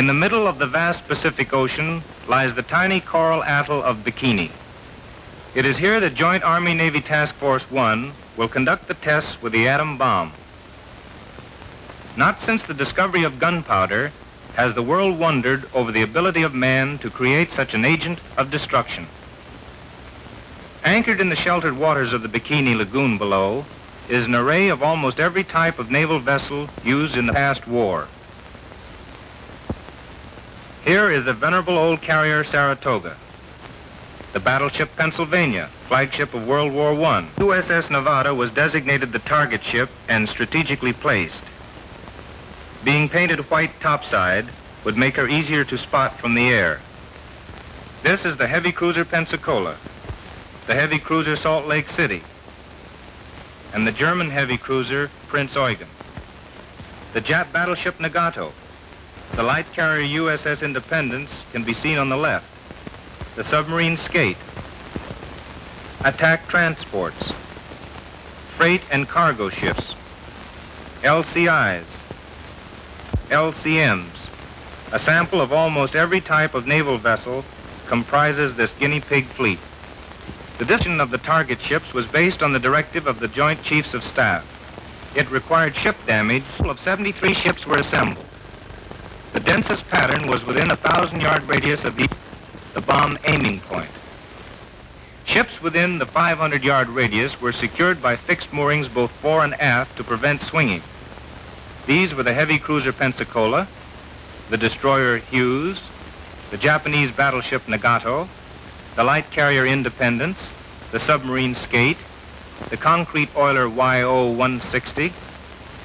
In the middle of the vast Pacific Ocean lies the tiny coral atoll of Bikini. It is here that Joint Army-Navy Task Force 1 will conduct the tests with the atom bomb. Not since the discovery of gunpowder has the world wondered over the ability of man to create such an agent of destruction. Anchored in the sheltered waters of the Bikini Lagoon below is an array of almost every type of naval vessel used in the past war. Here is the venerable old carrier Saratoga, the battleship Pennsylvania, flagship of World War I. USS Nevada was designated the target ship and strategically placed. Being painted white topside would make her easier to spot from the air. This is the heavy cruiser Pensacola, the heavy cruiser Salt Lake City, and the German heavy cruiser Prince Eugen, the Jap battleship Nagato. The light carrier USS Independence can be seen on the left, the submarine Skate, attack transports, freight and cargo ships, LCIs, LCMs. A sample of almost every type of naval vessel comprises this guinea pig fleet. The decision of the target ships was based on the directive of the Joint Chiefs of Staff. It required ship damage. Of 73 ships were assembled. The densest pattern was within a 1,000-yard radius of the bomb aiming point. Ships within the 500-yard radius were secured by fixed moorings both fore and aft to prevent swinging. These were the heavy cruiser Pensacola, the destroyer Hughes, the Japanese battleship Nagato, the light carrier Independence, the submarine Skate, the concrete oiler YO-160,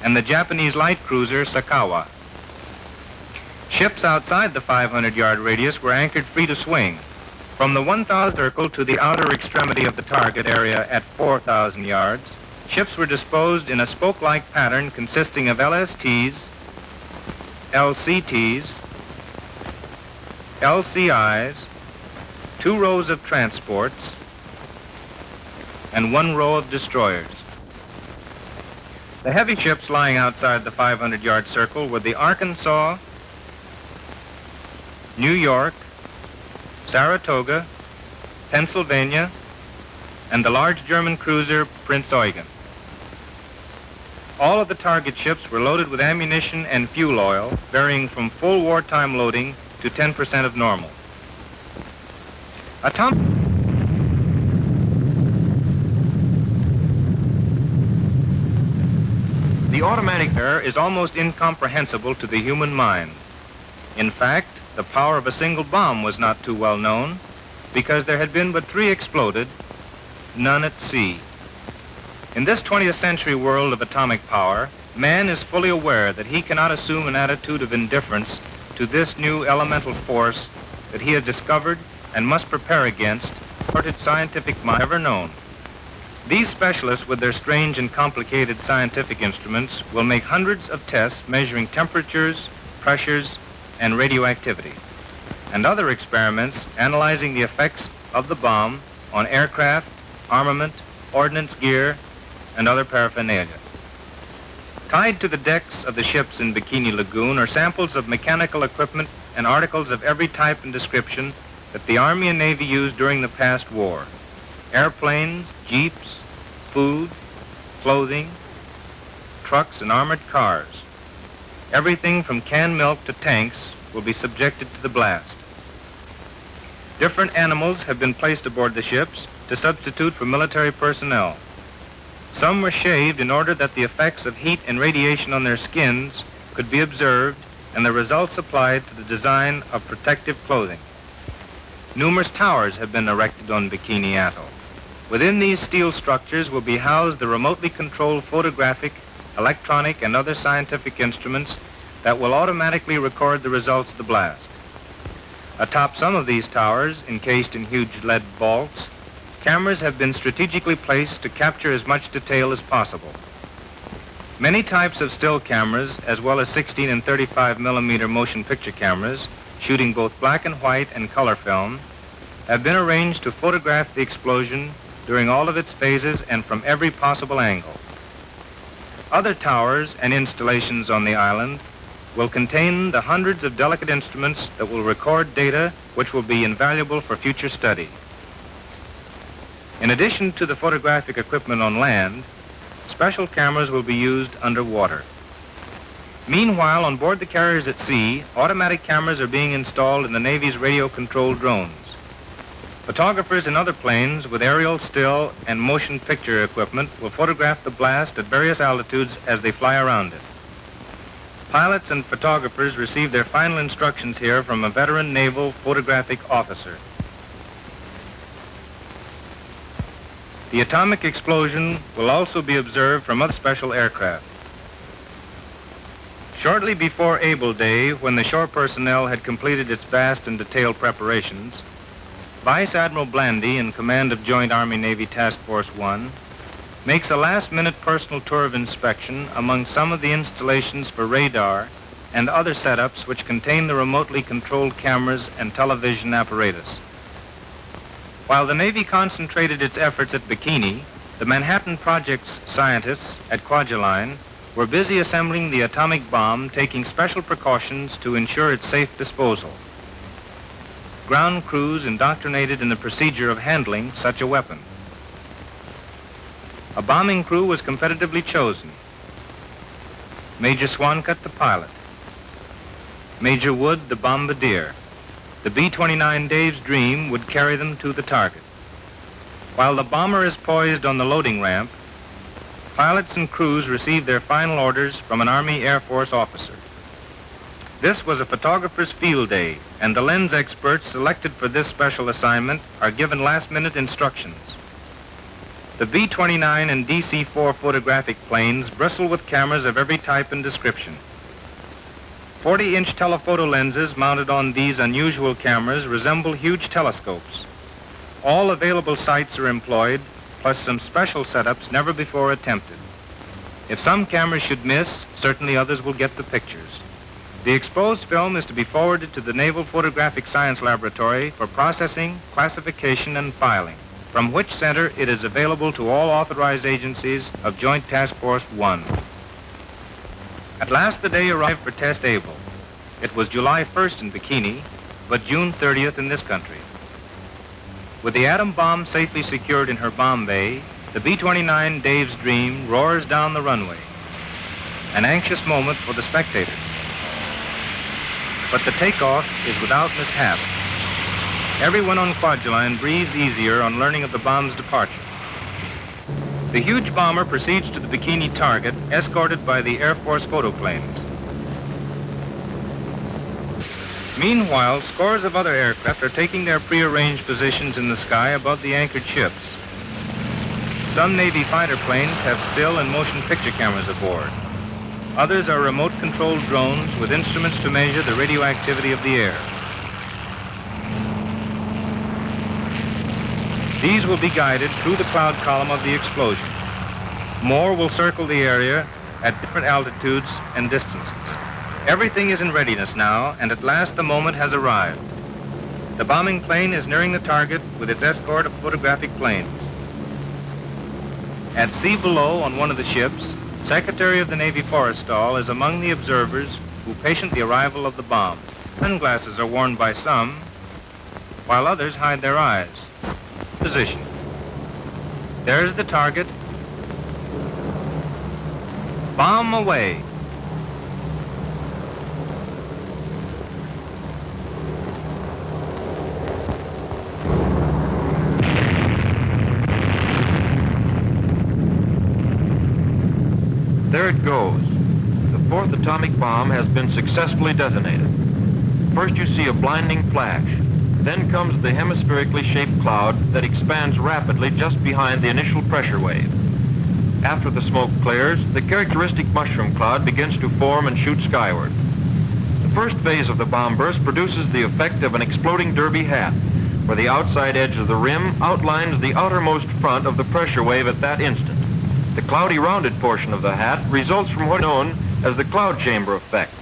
and the Japanese light cruiser Sakawa. Ships outside the 500-yard radius were anchored free to swing. From the 1,000 circle to the outer extremity of the target area at 4,000 yards, ships were disposed in a spoke-like pattern consisting of LSTs, LCTs, LCIs, 2 rows of transports, and 1 row of destroyers. The heavy ships lying outside the 500-yard circle were the Arkansas, New York, Saratoga, Pennsylvania, and the large German cruiser Prince Eugen. All of the target ships were loaded with ammunition and fuel oil, varying from full wartime loading to 10% of normal. The automatic error is almost incomprehensible to the human mind. In fact, the power of a single bomb was not too well known because there had been but 3 exploded, none at sea. In this 20th century world of atomic power, man is fully aware that he cannot assume an attitude of indifference to this new elemental force that he has discovered and must prepare against the scientific mind ever known. These specialists with their strange and complicated scientific instruments will make hundreds of tests measuring temperatures, pressures, and radioactivity, and other experiments analyzing the effects of the bomb on aircraft, armament, ordnance gear, and other paraphernalia. Tied to the decks of the ships in Bikini Lagoon are samples of mechanical equipment and articles of every type and description that the Army and Navy used during the past war. Airplanes, jeeps, food, clothing, trucks, and armored cars. Everything from canned milk to tanks will be subjected to the blast. Different animals have been placed aboard the ships to substitute for military personnel. Some were shaved in order that the effects of heat and radiation on their skins could be observed and the results applied to the design of protective clothing. Numerous towers have been erected on Bikini Atoll. Within these steel structures will be housed the remotely controlled photographic, electronic, and other scientific instruments that will automatically record the results of the blast. Atop some of these towers, encased in huge lead vaults, cameras have been strategically placed to capture as much detail as possible. Many types of still cameras, as well as 16 and 35 millimeter motion picture cameras, shooting both black and white and color film, have been arranged to photograph the explosion during all of its phases and from every possible angle. Other towers and installations on the island will contain the hundreds of delicate instruments that will record data which will be invaluable for future study. In addition to the photographic equipment on land, special cameras will be used underwater. Meanwhile, on board the carriers at sea, automatic cameras are being installed in the Navy's radio-controlled drones. Photographers in other planes with aerial, still, and motion picture equipment will photograph the blast at various altitudes as they fly around it. Pilots and photographers receive their final instructions here from a veteran naval photographic officer. The atomic explosion will also be observed from other special aircraft. Shortly before Able Day, when the shore personnel had completed its vast and detailed preparations, Vice Admiral Blandy, in command of Joint Army-Navy Task Force 1, makes a last-minute personal tour of inspection among some of the installations for radar and other setups which contain the remotely controlled cameras and television apparatus. While the Navy concentrated its efforts at Bikini, the Manhattan Project's scientists at Kwajalein were busy assembling the atomic bomb, taking special precautions to ensure its safe disposal. Ground crews indoctrinated in the procedure of handling such a weapon. A bombing crew was competitively chosen. Major Swancutt, the pilot. Major Wood, the bombardier. The B-29 Dave's Dream would carry them to the target. While the bomber is poised on the loading ramp, pilots and crews receive their final orders from an Army Air Force officer. This was a photographer's field day, and the lens experts selected for this special assignment are given last-minute instructions. The B-29 and DC-4 photographic planes bristle with cameras of every type and description. 40-inch telephoto lenses mounted on these unusual cameras resemble huge telescopes. All available sights are employed, plus some special setups never before attempted. If some cameras should miss, certainly others will get the pictures. The exposed film is to be forwarded to the Naval Photographic Science Laboratory for processing, classification, and filing, from which center it is available to all authorized agencies of Joint Task Force 1. At last the day arrived for Test Able. It was July 1st in Bikini, but June 30th in this country. With the atom bomb safely secured in her bomb bay, the B-29 Dave's Dream roars down the runway. An anxious moment for the spectators. But the takeoff is without mishap. Everyone on Kwajalein breathes easier on learning of the bomb's departure. The huge bomber proceeds to the Bikini target, escorted by the Air Force photoplanes. Meanwhile, scores of other aircraft are taking their prearranged positions in the sky above the anchored ships. Some Navy fighter planes have still and motion picture cameras aboard. Others are remote-controlled drones with instruments to measure the radioactivity of the air. These will be guided through the cloud column of the explosion. More will circle the area at different altitudes and distances. Everything is in readiness now, and at last the moment has arrived. The bombing plane is nearing the target with its escort of photographic planes. At sea below on one of the ships, Secretary of the Navy Forrestal is among the observers who patient the arrival of the bomb. Sunglasses are worn by some, while others hide their eyes. Position. There's the target. Bomb away. There it goes. The fourth atomic bomb has been successfully detonated. First you see a blinding flash. Then comes the hemispherically shaped cloud that expands rapidly just behind the initial pressure wave. After the smoke clears, the characteristic mushroom cloud begins to form and shoot skyward. The first phase of the bomb burst produces the effect of an exploding derby hat, where the outside edge of the rim outlines the outermost front of the pressure wave at that instant. The cloudy rounded portion of the hat results from what is known as the cloud chamber effect.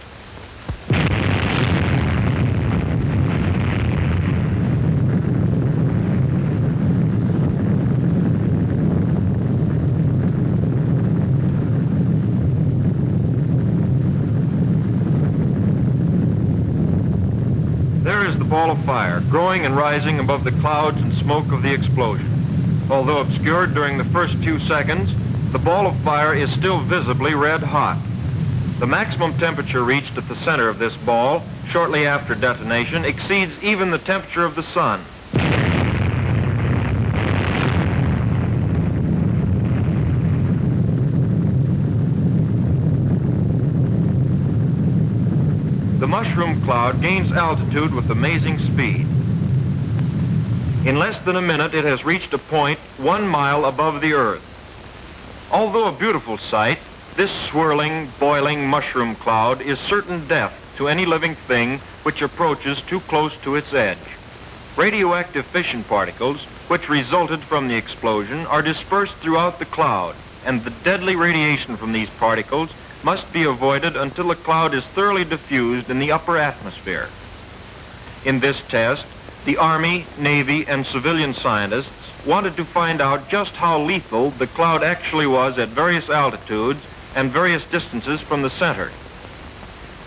ball of fire, growing and rising above the clouds and smoke of the explosion. Although obscured during the first few seconds, the ball of fire is still visibly red hot. The maximum temperature reached at the center of this ball, shortly after detonation, exceeds even the temperature of the sun. The mushroom cloud gains altitude with amazing speed. In less than a minute, it has reached a point 1 mile above the Earth. Although a beautiful sight, this swirling, boiling mushroom cloud is certain death to any living thing which approaches too close to its edge. Radioactive fission particles, which resulted from the explosion, are dispersed throughout the cloud, and the deadly radiation from these particles must be avoided until the cloud is thoroughly diffused in the upper atmosphere. In this test, the Army, Navy, and civilian scientists wanted to find out just how lethal the cloud actually was at various altitudes and various distances from the center.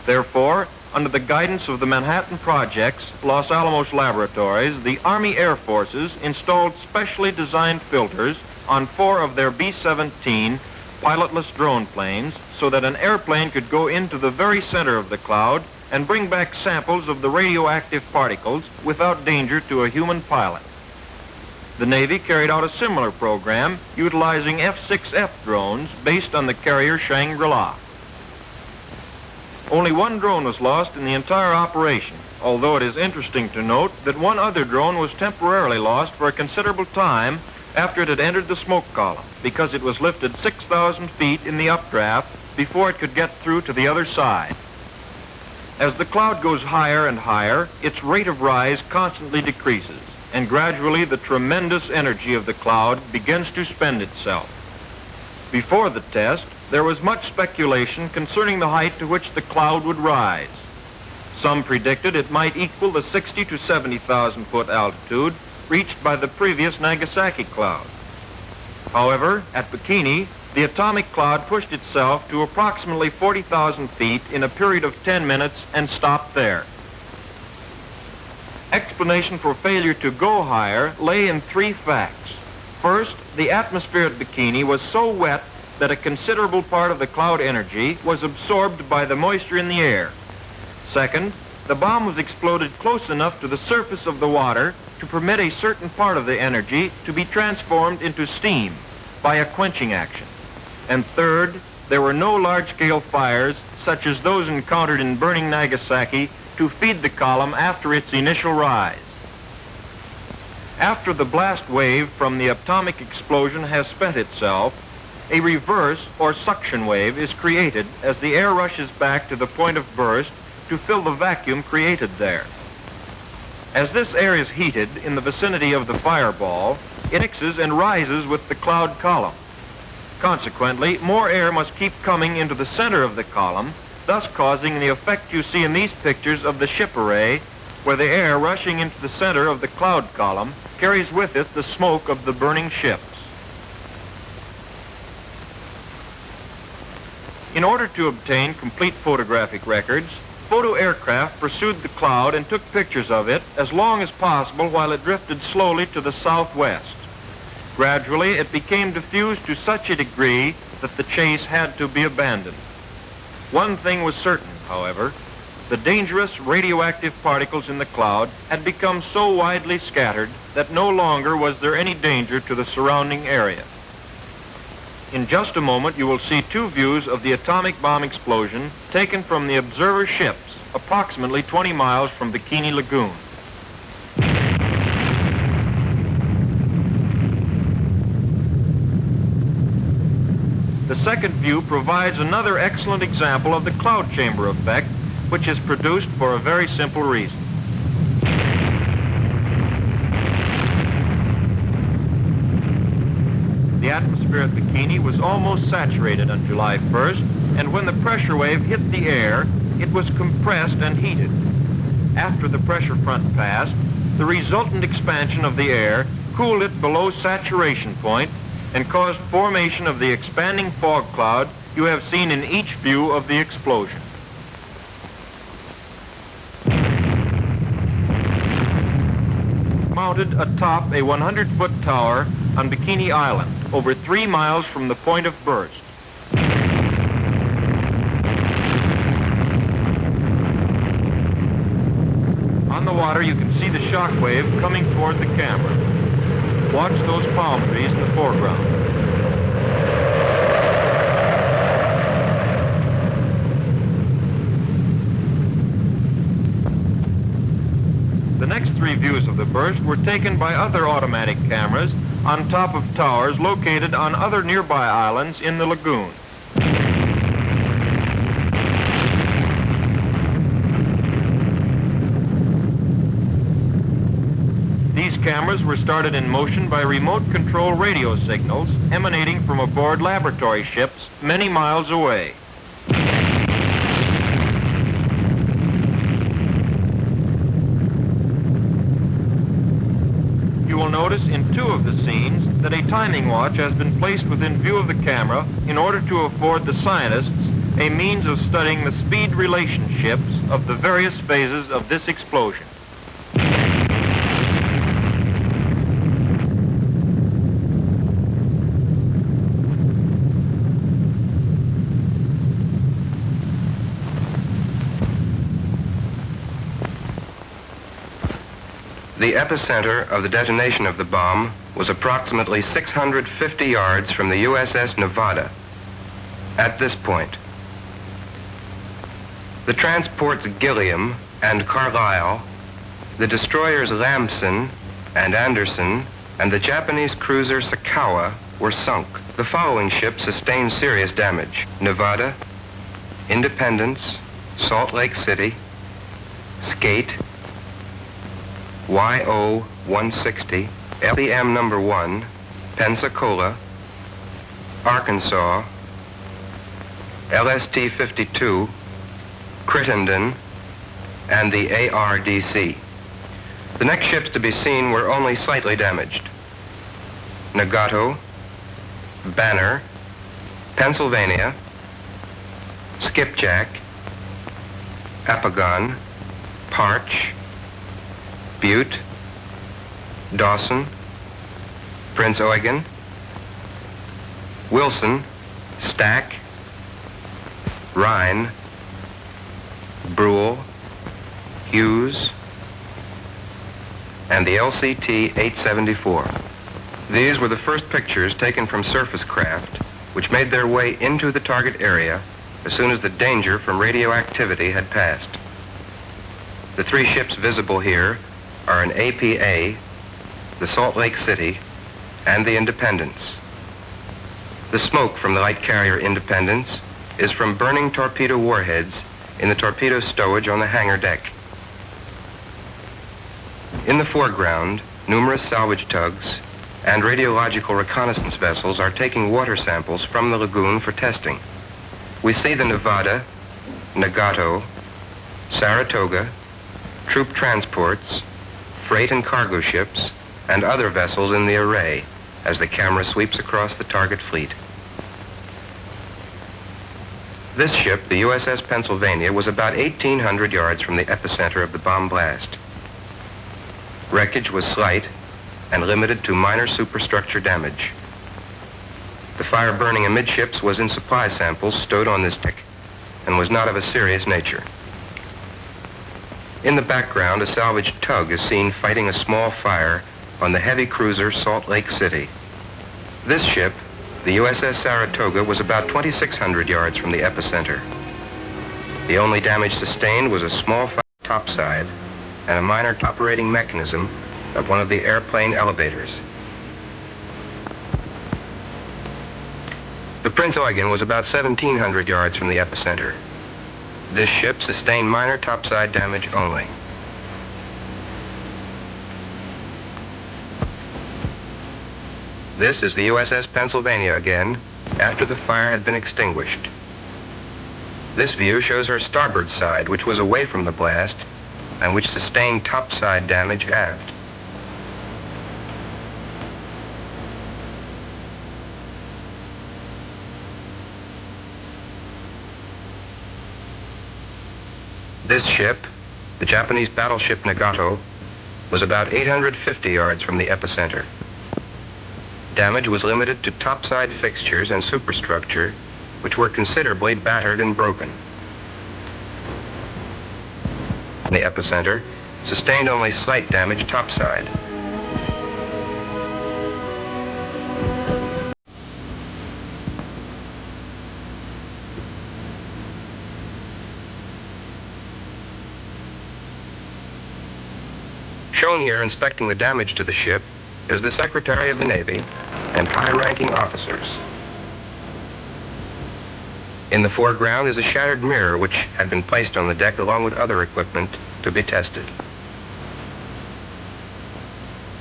Therefore, under the guidance of the Manhattan Project's Los Alamos laboratories, the Army Air Forces installed specially designed filters on 4 of their B-17 pilotless drone planes so that an airplane could go into the very center of the cloud and bring back samples of the radioactive particles without danger to a human pilot. The Navy carried out a similar program utilizing F-6F drones based on the carrier Shangri-La. Only 1 drone was lost in the entire operation, although it is interesting to note that 1 other drone was temporarily lost for a considerable time after it had entered the smoke column, because it was lifted 6,000 feet in the updraft before it could get through to the other side. As the cloud goes higher and higher, its rate of rise constantly decreases, and gradually the tremendous energy of the cloud begins to spend itself. Before the test, there was much speculation concerning the height to which the cloud would rise. Some predicted it might equal the 60 to 70,000 foot altitude reached by the previous Nagasaki cloud. However, at Bikini, the atomic cloud pushed itself to approximately 40,000 feet in a period of 10 minutes and stopped there. Explanation for failure to go higher lay in 3 facts. First, the atmosphere at Bikini was so wet that a considerable part of the cloud energy was absorbed by the moisture in the air. Second, the bomb was exploded close enough to the surface of the water to permit a certain part of the energy to be transformed into steam by a quenching action. And third, there were no large-scale fires such as those encountered in burning Nagasaki to feed the column after its initial rise. After the blast wave from the atomic explosion has spent itself, a reverse or suction wave is created as the air rushes back to the point of burst to fill the vacuum created there. As this air is heated in the vicinity of the fireball, it mixes and rises with the cloud column. Consequently, more air must keep coming into the center of the column, thus causing the effect you see in these pictures of the ship array, where the air rushing into the center of the cloud column carries with it the smoke of the burning ships. In order to obtain complete photographic records, photo aircraft pursued the cloud and took pictures of it as long as possible while it drifted slowly to the southwest. Gradually, it became diffused to such a degree that the chase had to be abandoned. One thing was certain, however: the dangerous radioactive particles in the cloud had become so widely scattered that no longer was there any danger to the surrounding area. In just a moment, you will see 2 views of the atomic bomb explosion taken from the observer ships approximately 20 miles from Bikini Lagoon. The second view provides another excellent example of the cloud chamber effect, which is produced for a very simple reason. The atmosphere at Bikini was almost saturated on July 1st, and when the pressure wave hit the air, it was compressed and heated. After the pressure front passed, the resultant expansion of the air cooled it below saturation point and caused formation of the expanding fog cloud you have seen in each view of the explosion. mounted atop a 100-foot tower on Bikini Island, over 3 miles from the point of burst. On the water, you can see the shock wave coming toward the camera. Watch those palm trees in the foreground. The next 3 views of the burst were taken by other automatic cameras on top of towers located on other nearby islands in the lagoon. These cameras were started in motion by remote control radio signals emanating from aboard laboratory ships many miles away. You will notice in 2 of the scenes that a timing watch has been placed within view of the camera in order to afford the scientists a means of studying the speed relationships of the various phases of this explosion. The epicenter of the detonation of the bomb was approximately 650 yards from the USS Nevada. At this point, the transports Gilliam and Carlisle, the destroyers Lamson and Anderson, and the Japanese cruiser Sakawa were sunk. The following ships sustained serious damage: Nevada, Independence, Salt Lake City, Skate, YO-160, LCM number 1, Pensacola, Arkansas, LST-52, Crittenden, and the ARDC. The next ships to be seen were only slightly damaged: Nagato, Banner, Pennsylvania, Skipjack, Apagon, Parch, Butte, Dawson, Prince Eugen, Wilson, Stack, Rhine, Brule, Hughes, and the LCT-874. These were the first pictures taken from surface craft, which made their way into the target area as soon as the danger from radioactivity had passed. The 3 ships visible here are an APA, the Salt Lake City, and the Independence. The smoke from the light carrier Independence is from burning torpedo warheads in the torpedo stowage on the hangar deck. In the foreground, numerous salvage tugs and radiological reconnaissance vessels are taking water samples from the lagoon for testing. We see the Nevada, Nagato, Saratoga, troop transports, freight and cargo ships, and other vessels in the array as the camera sweeps across the target fleet. This ship, the USS Pennsylvania, was about 1,800 yards from the epicenter of the bomb blast. Wreckage was slight and limited to minor superstructure damage. The fire burning amidships was in supply samples stowed on this deck and was not of a serious nature. In the background, a salvage tug is seen fighting a small fire on the heavy cruiser Salt Lake City. This ship, the USS Saratoga, was about 2,600 yards from the epicenter. The only damage sustained was a small fire topside and a minor operating mechanism of one of the airplane elevators. The Prince Eugen was about 1,700 yards from the epicenter. This ship sustained minor topside damage only. This is the USS Pennsylvania again, after the fire had been extinguished. This view shows her starboard side, which was away from the blast, and which sustained topside damage aft. This ship, the Japanese battleship Nagato, was about 850 yards from the epicenter. Damage was limited to topside fixtures and superstructure, which were considerably battered and broken. The epicenter sustained only slight damage topside. Shown here inspecting the damage to the ship is the Secretary of the Navy and high-ranking officers. In the foreground is a shattered mirror which had been placed on the deck along with other equipment to be tested.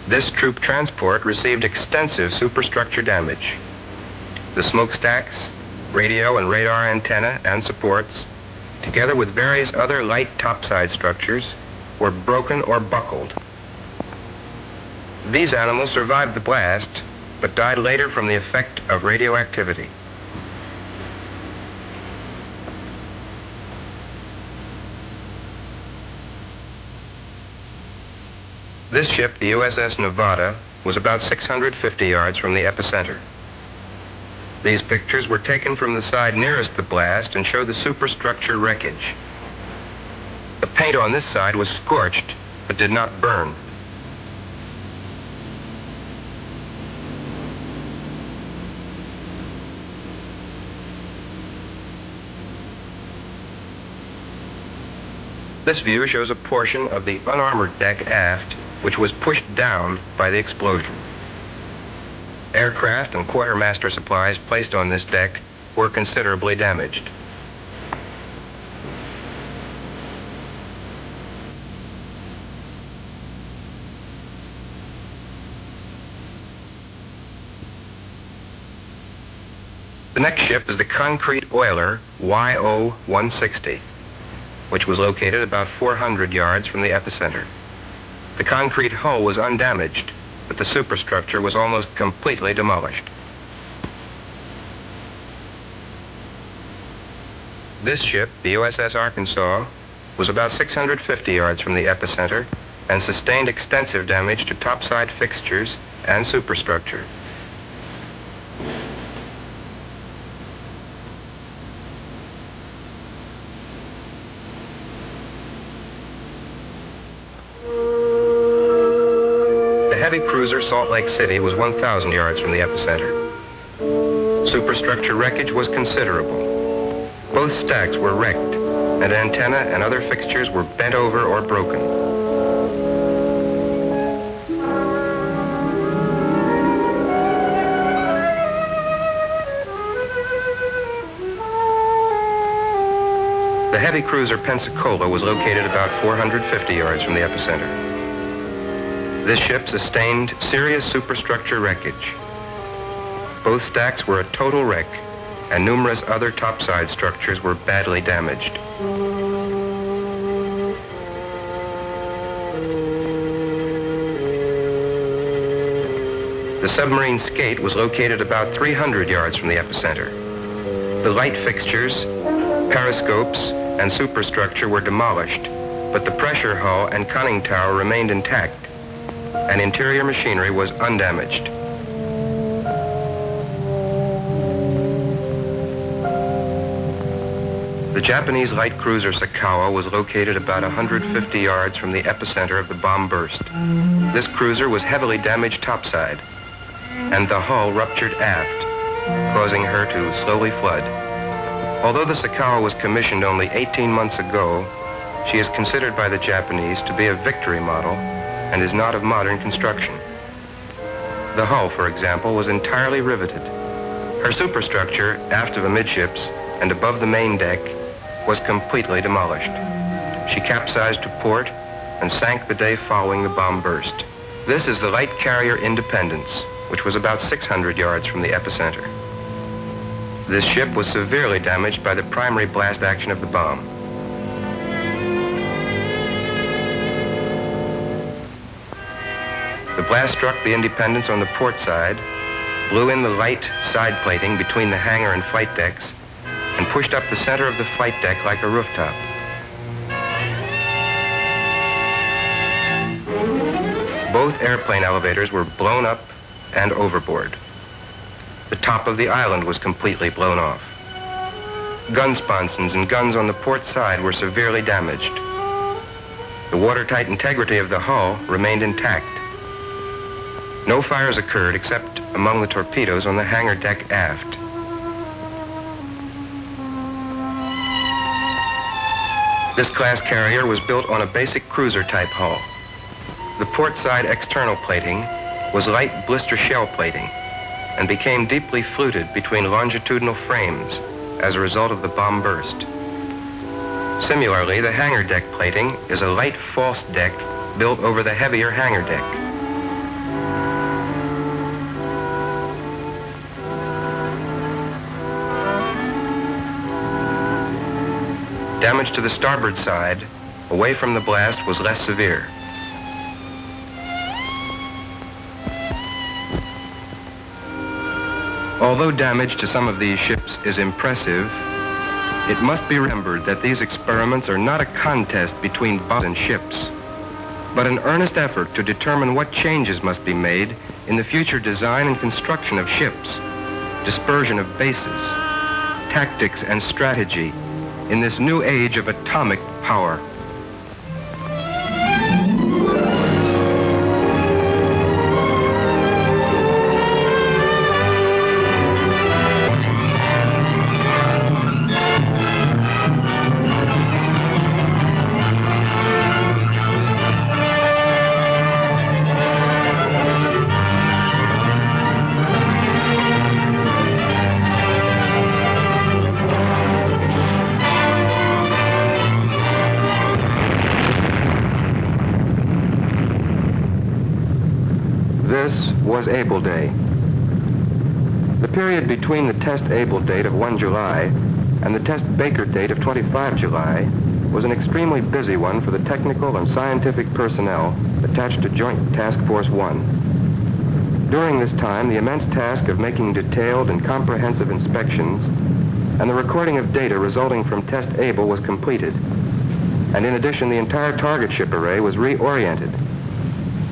This troop transport received extensive superstructure damage. The smokestacks, radio and radar antenna and supports, together with various other light topside structures, were broken or buckled. These animals survived the blast, but died later from the effect of radioactivity. This ship, the USS Nevada, was about 650 yards from the epicenter. These pictures were taken from the side nearest the blast and show the superstructure wreckage. The paint on this side was scorched, but did not burn. This view shows a portion of the unarmored deck aft, which was pushed down by the explosion. Aircraft and quartermaster supplies placed on this deck were considerably damaged. The next ship is the concrete oiler YO-160, which was located about 400 yards from the epicenter. The concrete hull was undamaged, but the superstructure was almost completely demolished. This ship, the USS Arkansas, was about 650 yards from the epicenter and sustained extensive damage to topside fixtures and superstructure. The heavy cruiser Salt Lake City was 1,000 yards from the epicenter. Superstructure wreckage was considerable. Both stacks were wrecked, and antenna and other fixtures were bent over or broken. The heavy cruiser Pensacola was located about 450 yards from the epicenter. This ship sustained serious superstructure wreckage. Both stacks were a total wreck, and numerous other topside structures were badly damaged. The submarine Skate was located about 300 yards from the epicenter. The light fixtures, periscopes, and superstructure were demolished, but the pressure hull and conning tower remained intact, and interior machinery was undamaged. The Japanese light cruiser Sakawa was located about 150 yards from the epicenter of the bomb burst. This cruiser was heavily damaged topside, and the hull ruptured aft, causing her to slowly flood. Although the Sakawa was commissioned only 18 months ago, she is considered by the Japanese to be a victory model and is not of modern construction. The hull, for example, was entirely riveted. Her superstructure, aft of amidships and above the main deck, was completely demolished. She capsized to port and sank the day following the bomb burst. This is the light carrier Independence, which was about 600 yards from the epicenter. This ship was severely damaged by the primary blast action of the bomb. The blast struck the Independence on the port side, blew in the light side plating between the hangar and flight decks, and pushed up the center of the flight deck like a rooftop. Both airplane elevators were blown up and overboard. The top of the island was completely blown off. Gun sponsons and guns on the port side were severely damaged. The watertight integrity of the hull remained intact. No fires occurred except among the torpedoes on the hangar deck aft. This class carrier was built on a basic cruiser-type hull. The port side external plating was light blister shell plating and became deeply fluted between longitudinal frames as a result of the bomb burst. Similarly, the hangar deck plating is a light false deck built over the heavier hangar deck. Damage to the starboard side, away from the blast, was less severe. Although damage to some of these ships is impressive, it must be remembered that these experiments are not a contest between bombs and ships, but an earnest effort to determine what changes must be made in the future design and construction of ships, dispersion of bases, tactics and strategy in this new age of atomic power. This was Able Day. The period between the test Able date of 1 July and the test Baker date of 25 July was an extremely busy one for the technical and scientific personnel attached to Joint Task Force 1. During this time, the immense task of making detailed and comprehensive inspections and the recording of data resulting from Test Able was completed. And in addition, the entire target ship array was reoriented.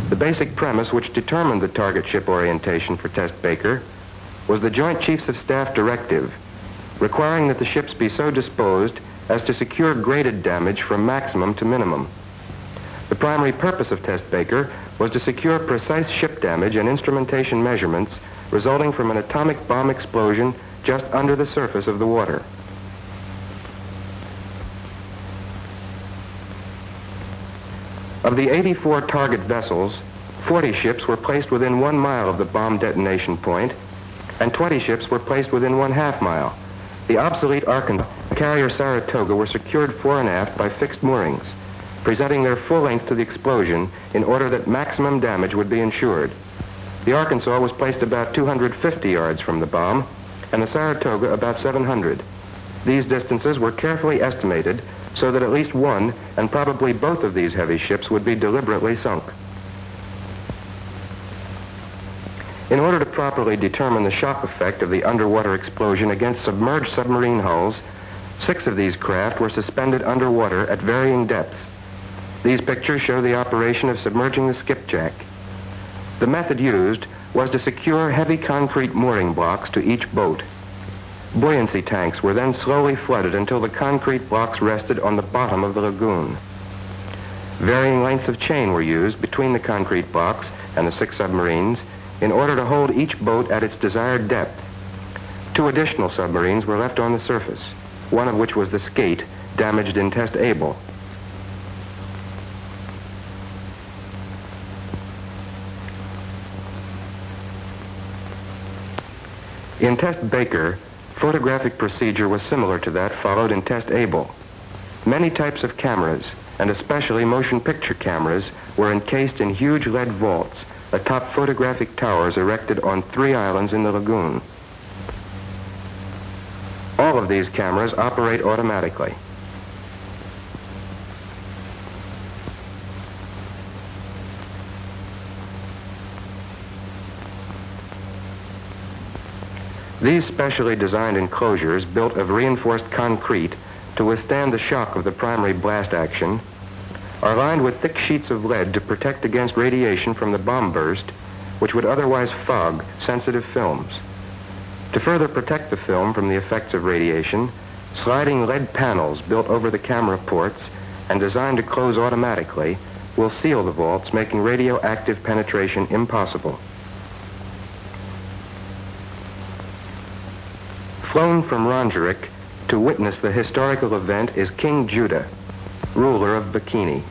The basic premise which determined the target ship orientation for Test Baker was the Joint Chiefs of Staff directive, requiring that the ships be so disposed as to secure graded damage from maximum to minimum. The primary purpose of Test Baker was to secure precise ship damage and instrumentation measurements resulting from an atomic bomb explosion just under the surface of the water. Of the 84 target vessels, 40 ships were placed within 1 mile of the bomb detonation point, and 20 ships were placed within 1/2 mile. The obsolete Arkansas carrier Saratoga were secured fore and aft by fixed moorings, presenting their full length to the explosion in order that maximum damage would be ensured. The Arkansas was placed about 250 yards from the bomb, and the Saratoga about 700. These distances were carefully estimated so that at least one, and probably both of these heavy ships would be deliberately sunk. In order to properly determine the shock effect of the underwater explosion against submerged submarine hulls, 6 of these craft were suspended underwater at varying depths. These pictures show the operation of submerging the skipjack. The method used was to secure heavy concrete mooring blocks to each boat. Buoyancy tanks were then slowly flooded until the concrete blocks rested on the bottom of the lagoon. Varying lengths of chain were used between the concrete blocks and the 6 submarines in order to hold each boat at its desired depth. 2 additional submarines were left on the surface, one of which was the Skate, damaged in Test Able. In Test Baker, photographic procedure was similar to that followed in Test Able. Many types of cameras, and especially motion picture cameras, were encased in huge lead vaults atop photographic towers erected on 3 islands in the lagoon. All of these cameras operate automatically. These specially designed enclosures, built of reinforced concrete to withstand the shock of the primary blast action, are lined with thick sheets of lead to protect against radiation from the bomb burst, which would otherwise fog sensitive films. To further protect the film from the effects of radiation, sliding lead panels built over the camera ports and designed to close automatically will seal the vaults, making radioactive penetration impossible. Flown from Rongerik to witness the historical event is King Judah, ruler of Bikini.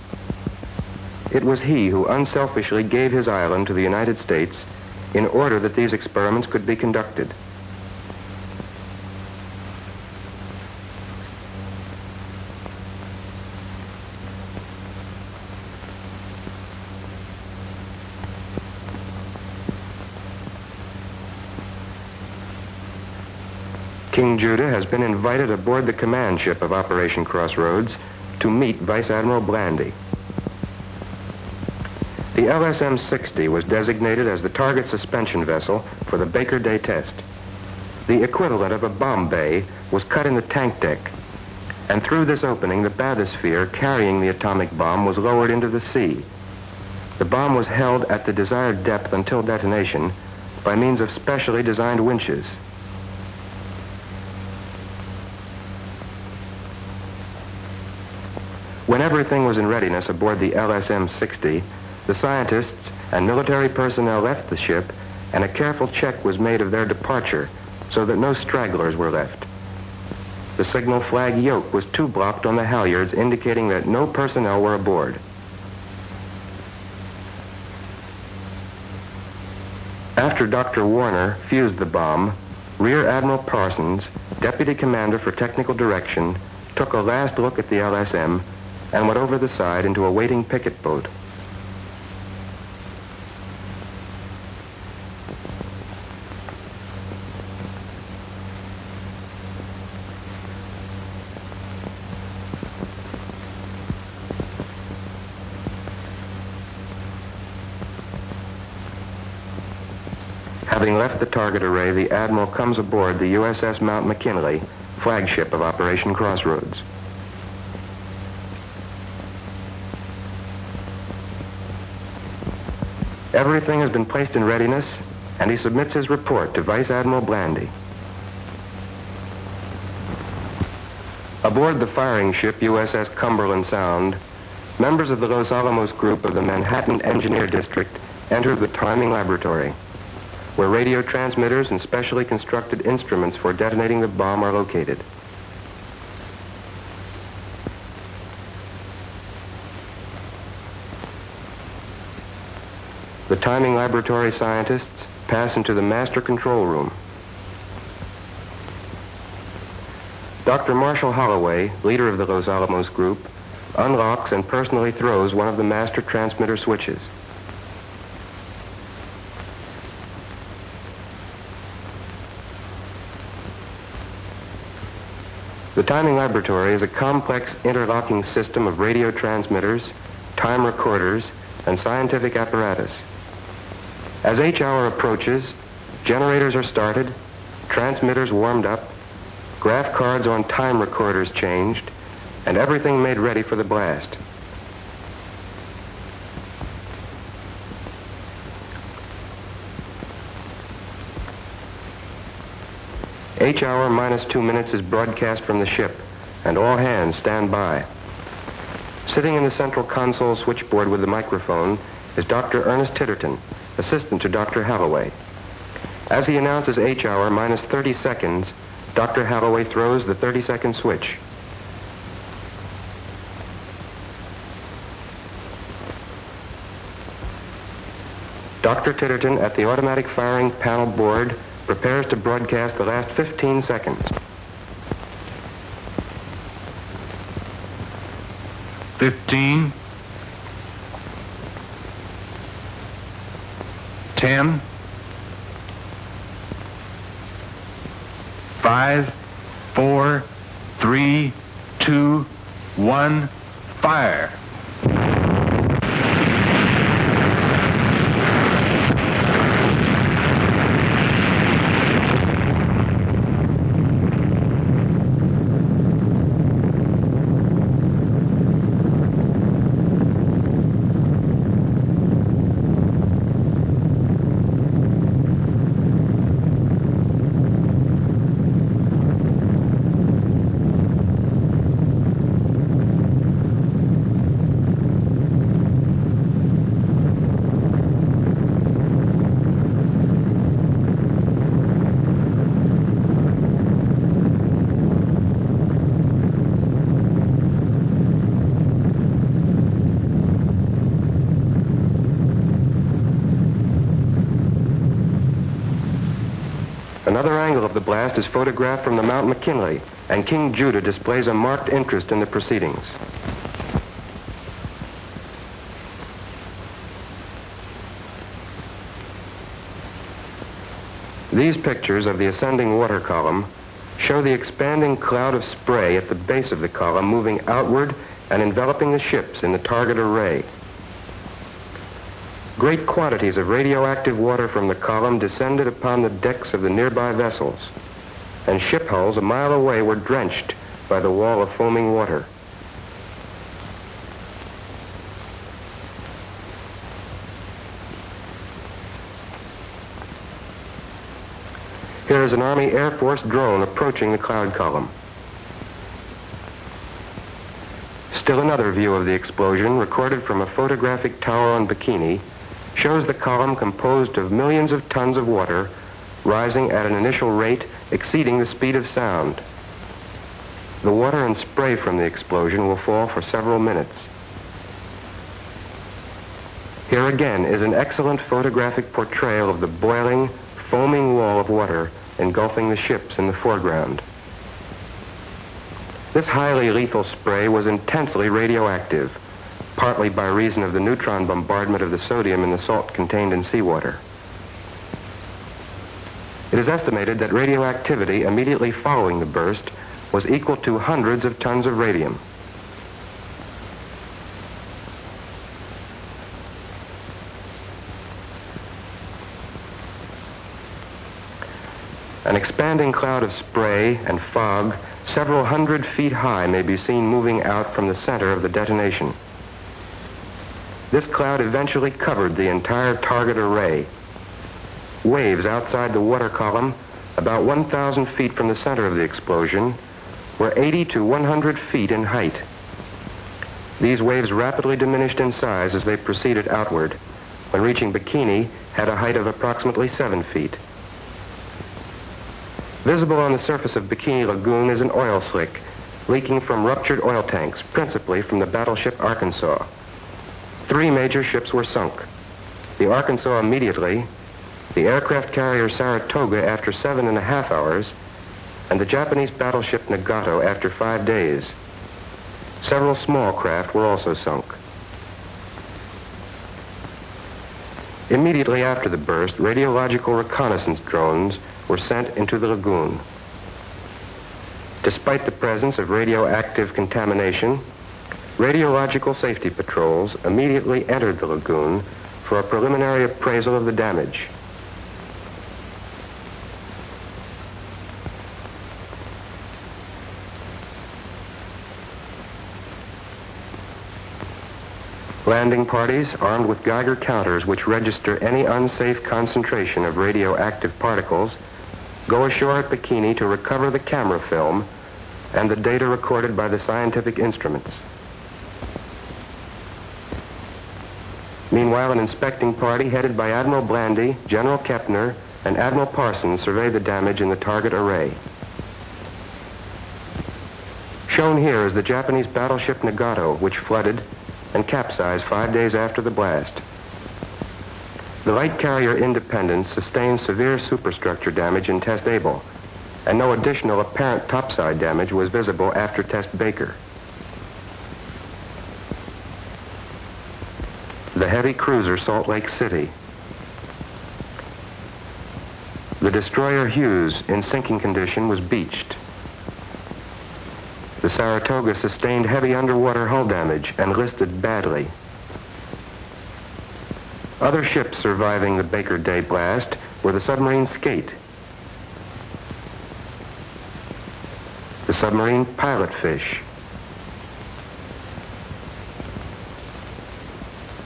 It was he who unselfishly gave his island to the United States in order that these experiments could be conducted. King Judah has been invited aboard the command ship of Operation Crossroads to meet Vice Admiral Blandy. The LSM-60 was designated as the target suspension vessel for the Baker Day test. The equivalent of a bomb bay was cut in the tank deck, and through this opening, the bathysphere carrying the atomic bomb was lowered into the sea. The bomb was held at the desired depth until detonation by means of specially designed winches. When everything was in readiness aboard the LSM-60, the scientists and military personnel left the ship, and a careful check was made of their departure so that no stragglers were left. The signal flag yoke was two-blocked on the halyards, indicating that no personnel were aboard. After Dr. Warner fused the bomb, Rear Admiral Parsons, Deputy Commander for Technical Direction, took a last look at the LSM and went over the side into a waiting picket boat. Having left the target array, the Admiral comes aboard the USS Mount McKinley, flagship of Operation Crossroads. Everything has been placed in readiness, and he submits his report to Vice Admiral Blandy. Aboard the firing ship USS Cumberland Sound, members of the Los Alamos group of the Manhattan Engineer District enter the timing laboratory, where radio transmitters and specially constructed instruments for detonating the bomb are located. The timing laboratory scientists pass into the master control room. Dr. Marshall Holloway, leader of the Los Alamos group, unlocks and personally throws one of the master transmitter switches. The timing laboratory is a complex interlocking system of radio transmitters, time recorders, and scientific apparatus. As H-hour approaches, generators are started, transmitters warmed up, graph cards on time recorders changed, and everything made ready for the blast. H-hour minus 2 minutes is broadcast from the ship, and all hands stand by. Sitting in the central console switchboard with the microphone is Dr. Ernest Titterton, assistant to Dr. Holloway. As he announces H-hour minus 30 seconds, Dr. Holloway throws the 30-second switch. Dr. Titterton at the automatic firing panel board prepares to broadcast the last 15 seconds. 15, 10, 5, 4, 3, 2, 1, fire. Another angle of the blast is photographed from the Mount McKinley, and King Judah displays a marked interest in the proceedings. These pictures of the ascending water column show the expanding cloud of spray at the base of the column moving outward and enveloping the ships in the target array. Great quantities of radioactive water from the column descended upon the decks of the nearby vessels, and ship hulls a mile away were drenched by the wall of foaming water. Here is an Army Air Force drone approaching the cloud column. Still another view of the explosion, recorded from a photographic tower on Bikini, shows the column composed of millions of tons of water rising at an initial rate exceeding the speed of sound. The water and spray from the explosion will fall for several minutes. Here again is an excellent photographic portrayal of the boiling, foaming wall of water engulfing the ships in the foreground. This highly lethal spray was intensely radioactive, partly by reason of the neutron bombardment of the sodium in the salt contained in seawater. It is estimated that radioactivity immediately following the burst was equal to hundreds of tons of radium. An expanding cloud of spray and fog several hundred feet high may be seen moving out from the center of the detonation. This cloud eventually covered the entire target array. Waves outside the water column, about 1,000 feet from the center of the explosion, were 80 to 100 feet in height. These waves rapidly diminished in size as they proceeded outward. When reaching Bikini, had a height of approximately 7 feet. Visible on the surface of Bikini Lagoon is an oil slick leaking from ruptured oil tanks, principally from the battleship Arkansas. 3 major ships were sunk. The Arkansas immediately, the aircraft carrier Saratoga after 7.5 hours, and the Japanese battleship Nagato after 5 days. Several small craft were also sunk. Immediately after the burst, radiological reconnaissance drones were sent into the lagoon. Despite the presence of radioactive contamination, radiological safety patrols immediately entered the lagoon for a preliminary appraisal of the damage. Landing parties, armed with Geiger counters which register any unsafe concentration of radioactive particles, go ashore at Bikini to recover the camera film and the data recorded by the scientific instruments. Meanwhile, an inspecting party headed by Admiral Blandy, General Kepner, and Admiral Parsons survey the damage in the target array. Shown here is the Japanese battleship Nagato, which flooded and capsized 5 days after the blast. The light carrier Independence sustained severe superstructure damage in Test Able, and no additional apparent topside damage was visible after Test Baker. The heavy cruiser Salt Lake City. The destroyer Hughes, in sinking condition, was beached. The Saratoga sustained heavy underwater hull damage and listed badly. Other ships surviving the Baker Day blast were the submarine Skate, the submarine Pilotfish,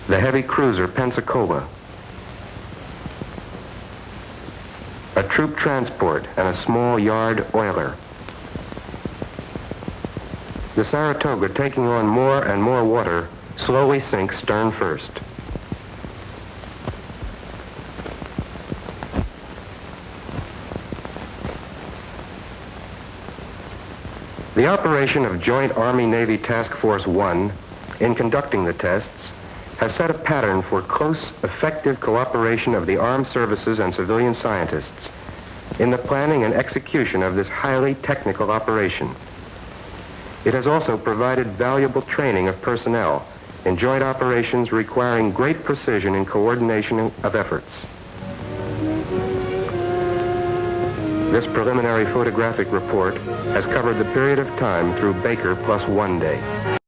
the heavy cruiser Pensacola, a troop transport, and a small yard oiler. The Saratoga, taking on more and more water, slowly sinks stern first. The operation of Joint Army-Navy Task Force 1, in conducting the tests, has set a pattern for close, effective cooperation of the armed services and civilian scientists, in the planning and execution of this highly technical operation. It has also provided valuable training of personnel in joint operations requiring great precision and coordination of efforts. This preliminary photographic report has covered the period of time through Baker plus 1 day.